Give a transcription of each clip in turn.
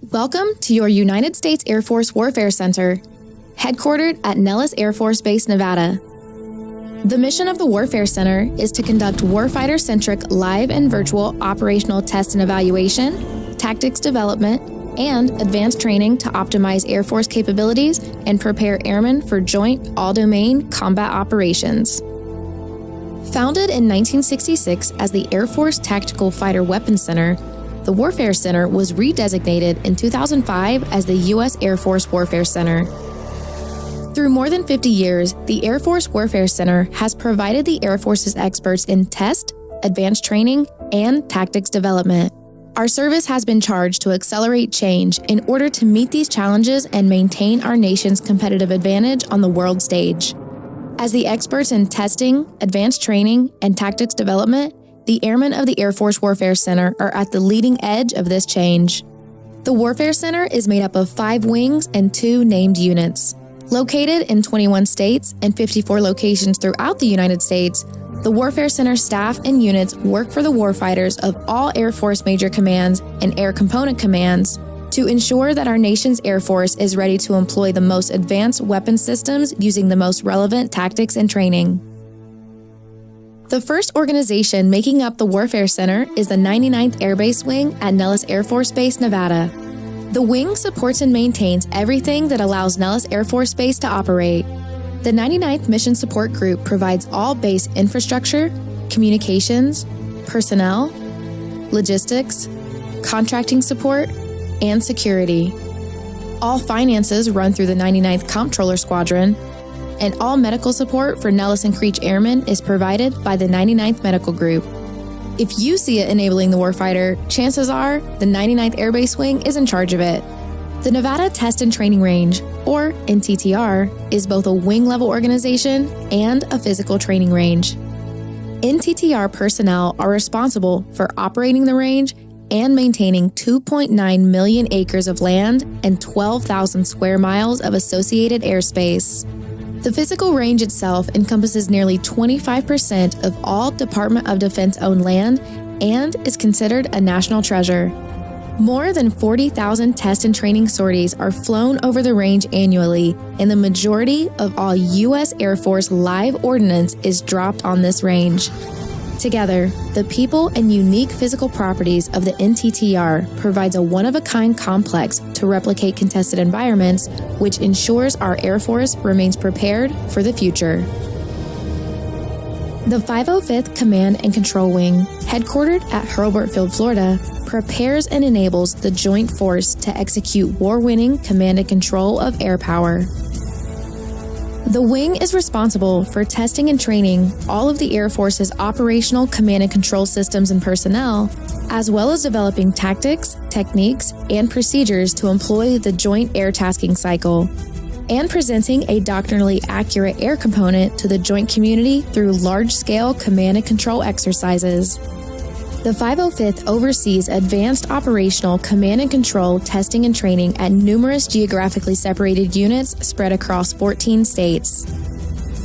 Welcome to your United States Air Force Warfare Center, headquartered at Nellis Air Force Base, Nevada. The mission of the Warfare Center is to conduct warfighter-centric live and virtual operational test and evaluation, tactics development, and advanced training to optimize Air Force capabilities and prepare airmen for joint all-domain combat operations. Founded in 1966 as the Air Force Tactical Fighter Weapons Center, the Warfare Center was redesignated in 2005 as the U.S. Air Force Warfare Center. Through more than 50 years, the Air Force Warfare Center has provided the Air Force's experts in test, advanced training, and tactics development. Our service has been charged to accelerate change in order to meet these challenges and maintain our nation's competitive advantage on the world stage. As the experts in testing, advanced training, and tactics development, the Airmen of the Air Force Warfare Center are at the leading edge of this change. The Warfare Center is made up of 5 wings and 2 named units. Located in 21 states and 54 locations throughout the United States, the Warfare Center staff and units work for the warfighters of all Air Force major commands and air component commands to ensure that our nation's Air Force is ready to employ the most advanced weapon systems using the most relevant tactics and training. The first organization making up the Warfare Center is the 99th Air Base Wing at Nellis Air Force Base, Nevada. The wing supports and maintains everything that allows Nellis Air Force Base to operate. The 99th Mission Support Group provides all base infrastructure, communications, personnel, logistics, contracting support, and security. All finances run through the 99th Comptroller Squadron, and all medical support for Nellis and Creech Airmen is provided by the 99th Medical Group. If you see it enabling the warfighter, chances are the 99th Air Base Wing is in charge of it. The Nevada Test and Training Range, or NTTR, is both a wing-level organization and a physical training range. NTTR personnel are responsible for operating the range and maintaining 2.9 million acres of land and 12,000 square miles of associated airspace. The physical range itself encompasses nearly 25% of all Department of Defense-owned land and is considered a national treasure. More than 40,000 test and training sorties are flown over the range annually, and the majority of all U.S. Air Force live ordnance is dropped on this range. Together, the people and unique physical properties of the NTTR provides a one-of-a-kind complex to replicate contested environments, which ensures our Air Force remains prepared for the future. The 505th Command and Control Wing, headquartered at Hurlburt Field, Florida, prepares and enables the joint force to execute war-winning command and control of air power. The wing is responsible for testing and training all of the Air Force's operational command and control systems and personnel, as well as developing tactics, techniques, and procedures to employ the Joint Air Tasking Cycle, and presenting a doctrinally accurate air component to the joint community through large-scale command and control exercises. The 505th oversees advanced operational command and control testing and training at numerous geographically separated units spread across 14 states.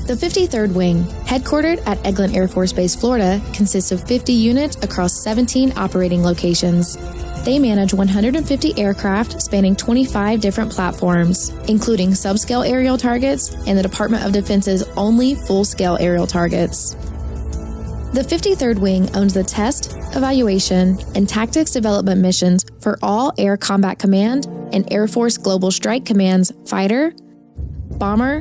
The 53rd Wing, headquartered at Eglin Air Force Base, Florida, consists of 50 units across 17 operating locations. They manage 150 aircraft spanning 25 different platforms, including subscale aerial targets and the Department of Defense's only full-scale aerial targets. The 53rd Wing owns the test, evaluation, and tactics development missions for all Air Combat Command and Air Force Global Strike Command's fighter, bomber,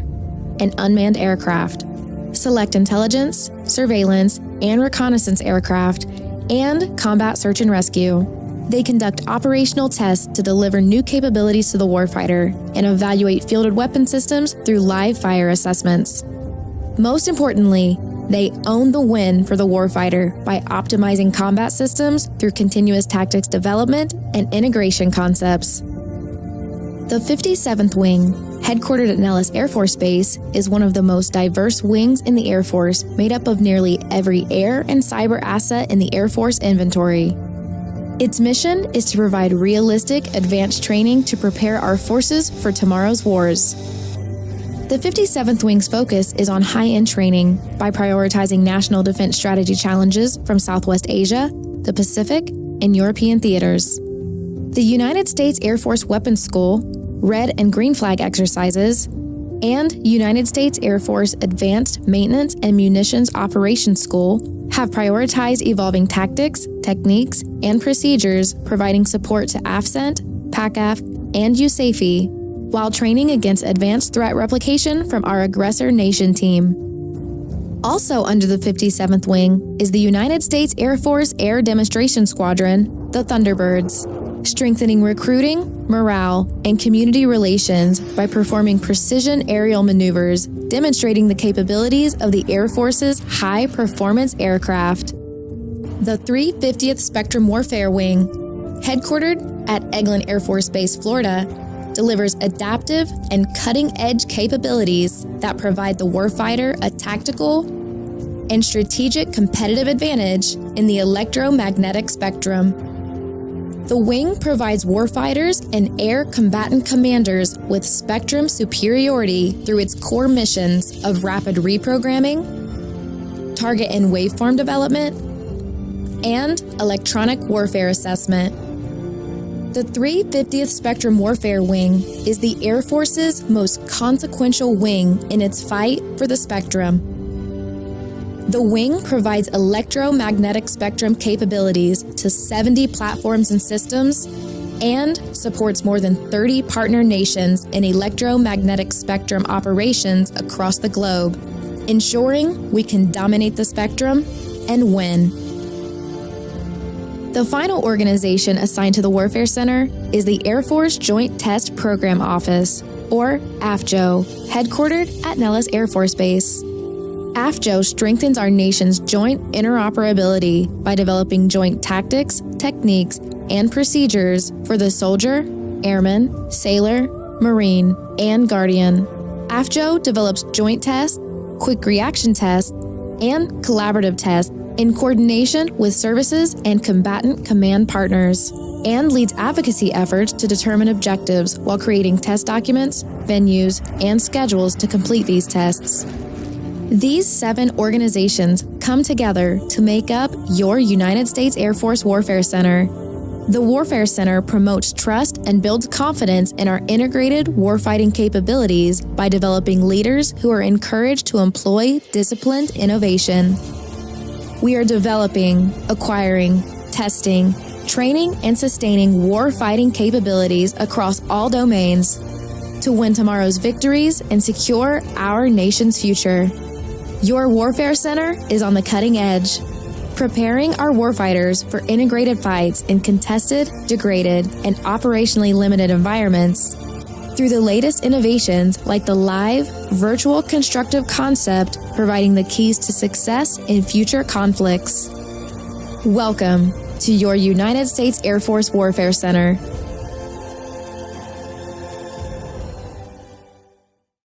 and unmanned aircraft, select intelligence, surveillance, and reconnaissance aircraft, and combat search and rescue. They conduct operational tests to deliver new capabilities to the warfighter and evaluate fielded weapon systems through live fire assessments. Most importantly, they own the win for the warfighter by optimizing combat systems through continuous tactics development and integration concepts. The 57th Wing, headquartered at Nellis Air Force Base, is one of the most diverse wings in the Air Force, made up of nearly every air and cyber asset in the Air Force inventory. Its mission is to provide realistic, advanced training to prepare our forces for tomorrow's wars. The 57th Wing's focus is on high-end training by prioritizing national defense strategy challenges from Southwest Asia, the Pacific, and European theaters. the United States Air Force Weapons School, Red and Green Flag exercises, and United States Air Force Advanced Maintenance and Munitions Operations School have prioritized evolving tactics, techniques, and procedures, providing support to AFCENT, PACAF, and USAFE, while training against advanced threat replication from our aggressor nation team. Also under the 57th Wing is the United States Air Force Air Demonstration Squadron, the Thunderbirds, strengthening recruiting, morale, and community relations by performing precision aerial maneuvers, demonstrating the capabilities of the Air Force's high-performance aircraft. The 350th Spectrum Warfare Wing, headquartered at Eglin Air Force Base, Florida, delivers adaptive and cutting-edge capabilities that provide the warfighter a tactical and strategic competitive advantage in the electromagnetic spectrum. The wing provides warfighters and air combatant commanders with spectrum superiority through its core missions of rapid reprogramming, target and waveform development, and electronic warfare assessment. The 350th Spectrum Warfare Wing is the Air Force's most consequential wing in its fight for the spectrum. The wing provides electromagnetic spectrum capabilities to 70 platforms and systems and supports more than 30 partner nations in electromagnetic spectrum operations across the globe, ensuring we can dominate the spectrum and win. The final organization assigned to the Warfare Center is the Air Force Joint Test Program Office, or AFJO, headquartered at Nellis Air Force Base. AFJO strengthens our nation's joint interoperability by developing joint tactics, techniques, and procedures for the soldier, airman, sailor, marine, and guardian. AFJO develops joint tests, quick reaction tests, and collaborative tests in coordination with services and combatant command partners, and leads advocacy efforts to determine objectives while creating test documents, venues, and schedules to complete these tests. These 7 organizations come together to make up your United States Air Force Warfare Center. The Warfare Center promotes trust and builds confidence in our integrated warfighting capabilities by developing leaders who are encouraged to employ disciplined innovation. We are developing, acquiring, testing, training, and sustaining warfighting capabilities across all domains to win tomorrow's victories and secure our nation's future. Your Warfare Center is on the cutting edge, preparing our warfighters for integrated fights in contested, degraded, and operationally limited environments through the latest innovations like the live, virtual constructive concept, providing the keys to success in future conflicts. Welcome to your United States Air Force Warfare Center.